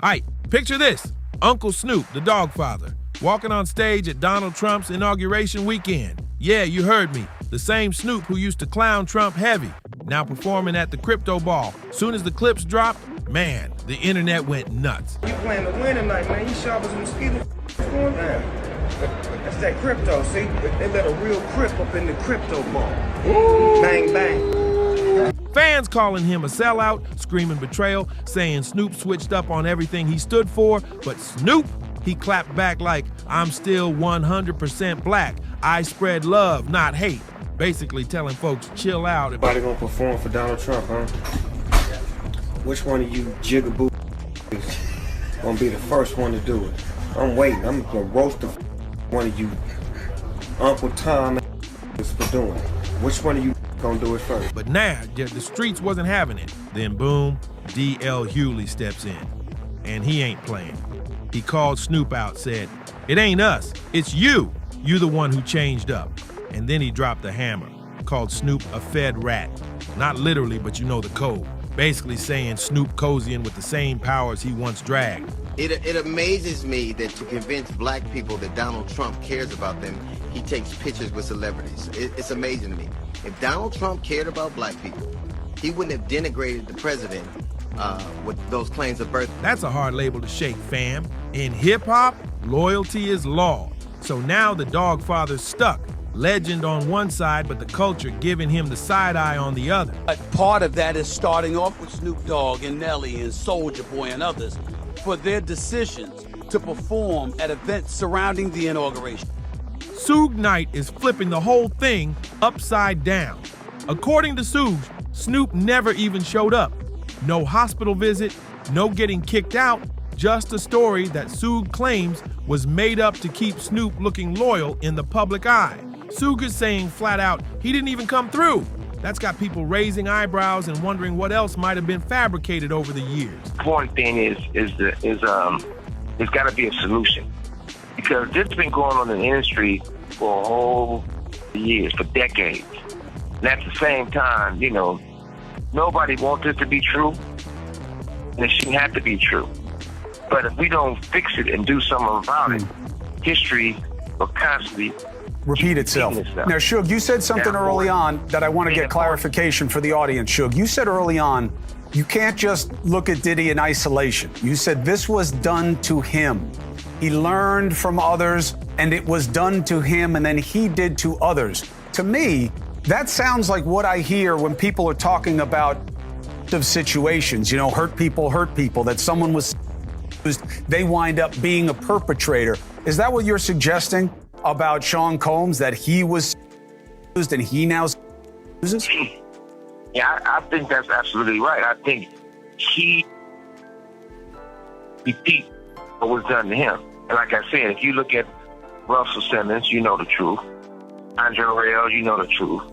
All right, picture this. Uncle Snoop, the dog father, walking on stage at Donald Trump's inauguration weekend. Yeah, you heard me. The same Snoop who used to clown Trump heavy, now performing at the crypto ball. Soon as the clips dropped, man, the internet went nuts. You playing to win tonight, man. You sharp as a mosquito. What's going down? That's that crypto, see? They let a real crip up in the crypto ball. Ooh. Bang, bang. Fans calling him a sellout, screaming betrayal, saying Snoop switched up on everything he stood for, but Snoop, he clapped back like, I'm still 100% black. I spread love, not hate. Basically telling folks, chill out. Everybody gonna perform for Donald Trump, huh? Which one of you jigaboo is gonna be the first one to do it? I'm waiting. I'm gonna roast one of you Uncle Tom for doing it. Which one of you gonna do it first? But now, the streets wasn't having it. Then boom, DL Hughley steps in. And he ain't playing. He called Snoop out, said, it ain't us, it's you. You the one who changed up. And then he dropped the hammer, called Snoop a fed rat. Not literally, but you know the code. Basically saying Snoop cozying with the same powers he once dragged. It amazes me that to convince black people that Donald Trump cares about them, he takes pictures with celebrities. It's amazing to me. If Donald Trump cared about black people, he wouldn't have denigrated the president with those claims of birth. That's a hard label to shake, fam. In hip-hop, loyalty is law. So now the dog father's stuck. Legend on one side, but the culture giving him the side eye on the other. But part of that is starting off with Snoop Dogg and Nelly and Soulja Boy and others for their decisions to perform at events surrounding the inauguration. Suge Knight is flipping the whole thing upside down. According to Suge, Snoop never even showed up. No hospital visit, no getting kicked out, just a story that Suge claims was made up to keep Snoop looking loyal in the public eye. Suge is saying flat out he didn't even come through. That's got people raising eyebrows and wondering what else might have been fabricated over the years. The important thing is there's got to be a solution, because this has been going on in the industry for a whole years, for decades. And at the same time, you know, nobody wants this to be true, and it shouldn't have to be true. But if we don't fix it and do something about it, history will constantly repeat itself. Now, Suge, you said something early on that I want to get clarification for the audience. Suge, you said early on, you can't just look at Diddy in isolation. You said this was done to him. He learned from others, and it was done to him, and then he did to others. To me, that sounds like what I hear when people are talking about situations, you know, hurt people, that someone was, they wind up being a perpetrator. Is that what you're suggesting about Sean Combs, that he was used and he now uses? Yeah, I think that's absolutely right. I think he repeat what was done to him. And like I said, if you look at Russell Simmons, you know the truth. Andre Rell, you know the truth.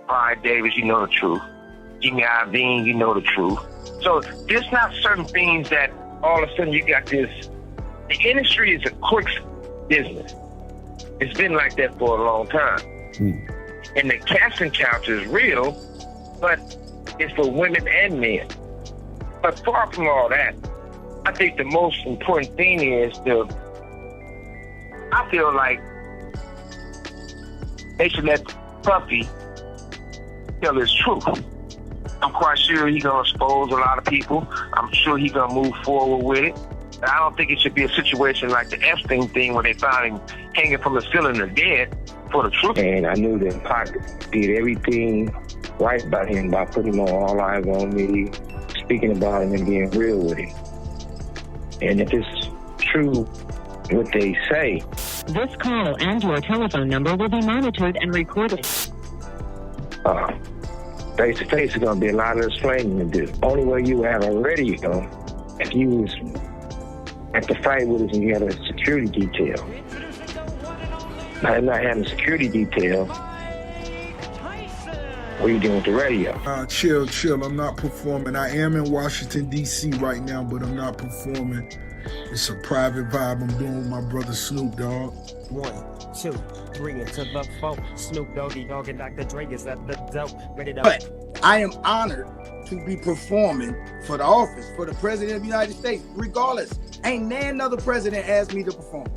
Clyde Davis, you know the truth. Jimmy Iovine, you know the truth. So there's not certain things that all of a sudden you got this. The industry is a quick business. It's been like that for a long time. And the casting couch is real, but it's for women and men. But far from all that, I think the most important thing is I feel like they should let Puffy tell his truth. I'm quite sure he's going to expose a lot of people. I'm sure he's going to move forward with it. I don't think it should be a situation like the Epstein thing where they found him hanging from the ceiling and dead for the truth. And I knew that Pac did everything right by him by putting him on All Eyes on Me, speaking about him and being real with him. And if it's true what they say. This call and your telephone number will be monitored and recorded. Face-to-face is going to be a lot of explaining to do. Only way you have a radio if you was at the fight with us and you had a security detail. Now, not having a security detail, What are you doing with the radio? Chill. I'm not performing. I am in Washington, D.C. right now, but I'm not performing. It's a private vibe I'm doing with my brother Snoop Dogg. 1, 2, 3 into the 4. Snoop Doggy Dogg and Dr. Dre is at the dope. Ready to... But I am honored to be performing for the office, for the President of the United States, regardless. Ain't nan another president asked me to perform.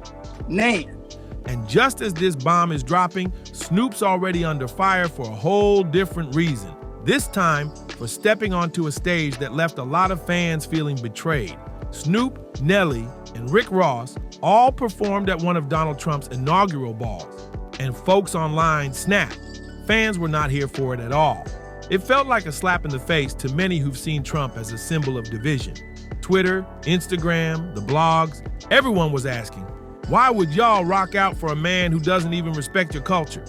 Nan. And just as this bomb is dropping, Snoop's already under fire for a whole different reason. This time, for stepping onto a stage that left a lot of fans feeling betrayed. Snoop, Nelly, and Rick Ross all performed at one of Donald Trump's inaugural balls. And folks online snapped. Fans were not here for it at all. It felt like a slap in the face to many who've seen Trump as a symbol of division. Twitter, Instagram, the blogs, everyone was asking, why would y'all rock out for a man who doesn't even respect your culture?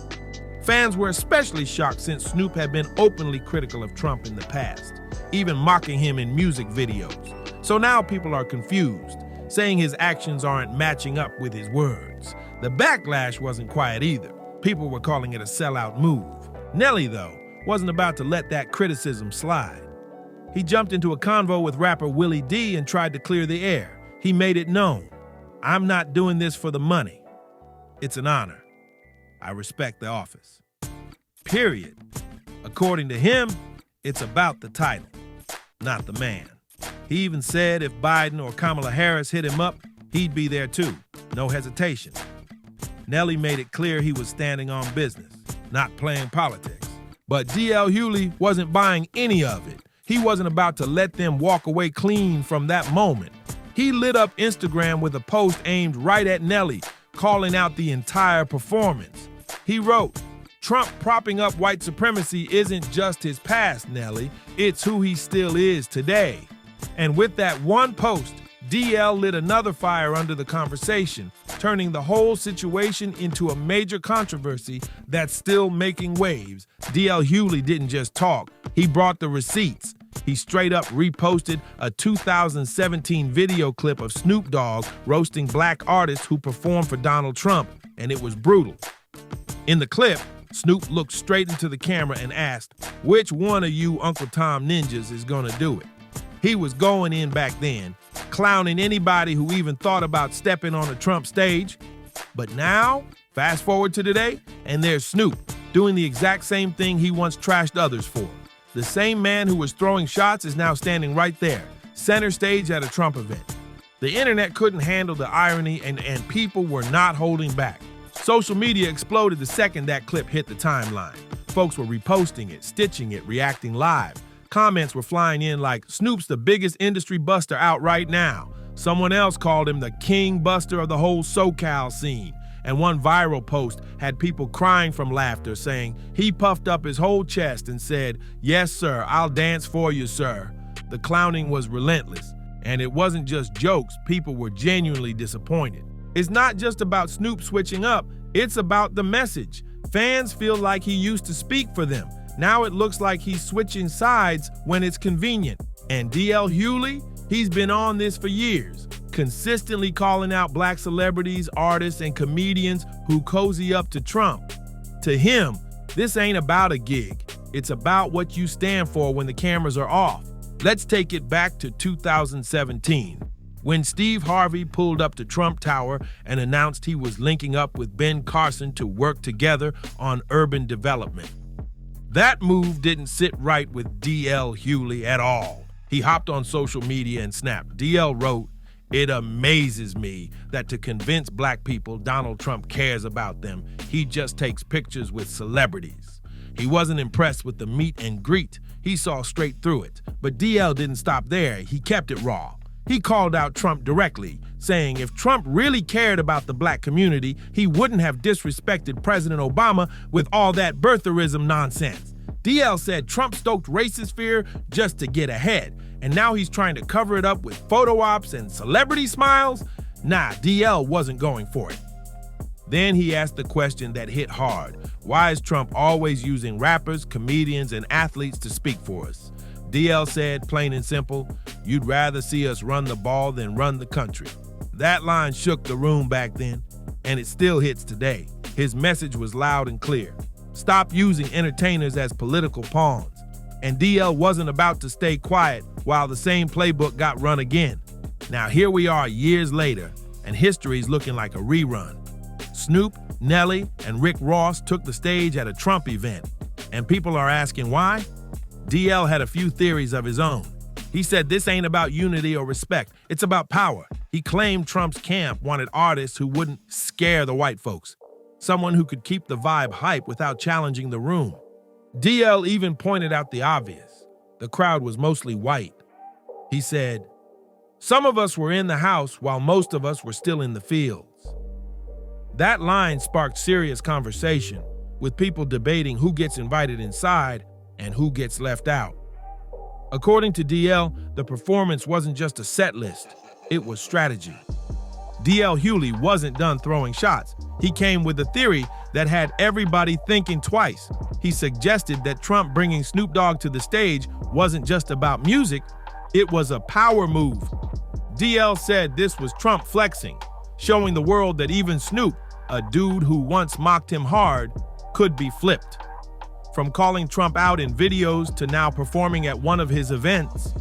Fans were especially shocked since Snoop had been openly critical of Trump in the past, even mocking him in music videos. So now people are confused, saying his actions aren't matching up with his words. The backlash wasn't quiet either. People were calling it a sellout move. Nelly, though, wasn't about to let that criticism slide. He jumped into a convo with rapper Willie D and tried to clear the air. He made it known. I'm not doing this for the money. It's an honor. I respect the office. Period. According to him, it's about the title, not the man. He even said if Biden or Kamala Harris hit him up, he'd be there too. No hesitation. Nelly made it clear he was standing on business, not playing politics. But DL Hughley wasn't buying any of it. He wasn't about to let them walk away clean from that moment. He lit up Instagram with a post aimed right at Nelly, calling out the entire performance. He wrote, Trump propping up white supremacy isn't just his past, Nelly. It's who he still is today. And with that one post, DL lit another fire under the conversation, turning the whole situation into a major controversy that's still making waves. DL Hughley didn't just talk, he brought the receipts. He straight up reposted a 2017 video clip of Snoop Dogg roasting black artists who performed for Donald Trump, and it was brutal. In the clip, Snoop looked straight into the camera and asked, which one of you Uncle Tom ninjas is gonna do it? He was going in back then, clowning anybody who even thought about stepping on a Trump stage. But now, fast forward to today, and there's Snoop doing the exact same thing he once trashed others for. The same man who was throwing shots is now standing right there, center stage at a Trump event. The internet couldn't handle the irony and people were not holding back. Social media exploded the second that clip hit the timeline. Folks were reposting it, stitching it, reacting live. Comments were flying in like, Snoop's the biggest industry buster out right now. Someone else called him the king buster of the whole SoCal scene. And one viral post had people crying from laughter, saying he puffed up his whole chest and said, yes, sir, I'll dance for you, sir. The clowning was relentless. And it wasn't just jokes, people were genuinely disappointed. It's not just about Snoop switching up, it's about the message. Fans feel like he used to speak for them. Now it looks like he's switching sides when it's convenient. And DL Hughley, he's been on this for years, consistently calling out black celebrities, artists, and comedians who cozy up to Trump. To him, this ain't about a gig. It's about what you stand for when the cameras are off. Let's take it back to 2017, when Steve Harvey pulled up to Trump Tower and announced he was linking up with Ben Carson to work together on urban development. That move didn't sit right with DL Hughley at all. He hopped on social media and snapped. DL wrote, it amazes me that to convince black people Donald Trump cares about them, he just takes pictures with celebrities. He wasn't impressed with the meet and greet. He saw straight through it. But DL didn't stop there. He kept it raw. He called out Trump directly, saying if Trump really cared about the black community, he wouldn't have disrespected President Obama with all that birtherism nonsense. DL said Trump stoked racist fear just to get ahead, and now he's trying to cover it up with photo ops and celebrity smiles? Nah, DL wasn't going for it. Then he asked the question that hit hard. Why is Trump always using rappers, comedians, and athletes to speak for us? DL said, plain and simple, you'd rather see us run the ball than run the country. That line shook the room back then, and it still hits today. His message was loud and clear. Stop using entertainers as political pawns. And DL wasn't about to stay quiet while the same playbook got run again. Now here we are years later, and history's looking like a rerun. Snoop, Nelly, and Rick Ross took the stage at a Trump event. And people are asking why? DL had a few theories of his own. He said this ain't about unity or respect, it's about power. He claimed Trump's camp wanted artists who wouldn't scare the white folks. Someone who could keep the vibe hype without challenging the room. DL even pointed out the obvious. The crowd was mostly white. He said, "Some of us were in the house while most of us were still in the fields." That line sparked serious conversation, with people debating who gets invited inside and who gets left out. According to DL, the performance wasn't just a set list, it was strategy. DL Hughley wasn't done throwing shots. He came with a theory that had everybody thinking twice. He suggested that Trump bringing Snoop Dogg to the stage wasn't just about music, it was a power move. DL said this was Trump flexing, showing the world that even Snoop, a dude who once mocked him hard, could be flipped. From calling Trump out in videos to now performing at one of his events,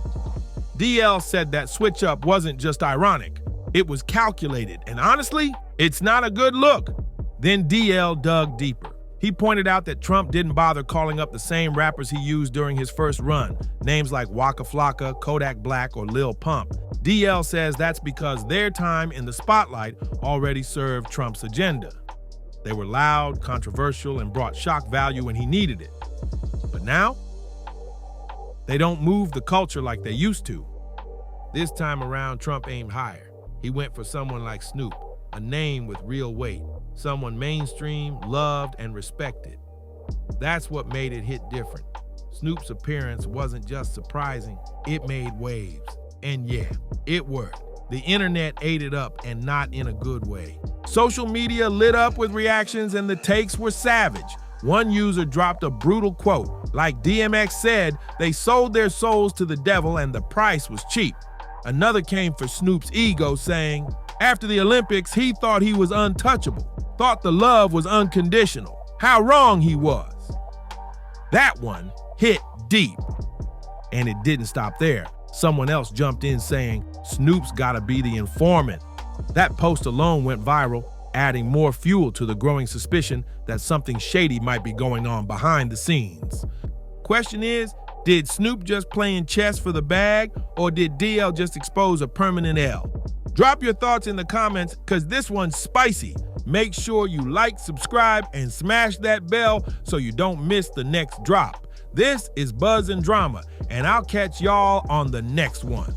DL said that switch up wasn't just ironic, it was calculated, and honestly, it's not a good look. Then DL dug deeper. He pointed out that Trump didn't bother calling up the same rappers he used during his first run, names like Waka Flocka, Kodak Black, or Lil Pump. DL says that's because their time in the spotlight already served Trump's agenda. They were loud, controversial, and brought shock value when he needed it. But now, they don't move the culture like they used to. This time around, Trump aimed higher. He went for someone like Snoop, a name with real weight, someone mainstream, loved, and respected. That's what made it hit different. Snoop's appearance wasn't just surprising, it made waves. And yeah, it worked. The internet ate it up, and not in a good way. Social media lit up with reactions, and the takes were savage. One user dropped a brutal quote. Like DMX said, they sold their souls to the devil and the price was cheap. Another came for Snoop's ego, saying, after the Olympics, he thought he was untouchable, thought the love was unconditional. How wrong he was. That one hit deep. And it didn't stop there. Someone else jumped in saying, Snoop's gotta be the informant. That post alone went viral, adding more fuel to the growing suspicion that something shady might be going on behind the scenes. Question is, did Snoop just playing chess for the bag, or did DL just expose a permanent L? Drop your thoughts in the comments, cause this one's spicy. Make sure you like, subscribe, and smash that bell so you don't miss the next drop. This is Buzz and Drama, and I'll catch y'all on the next one.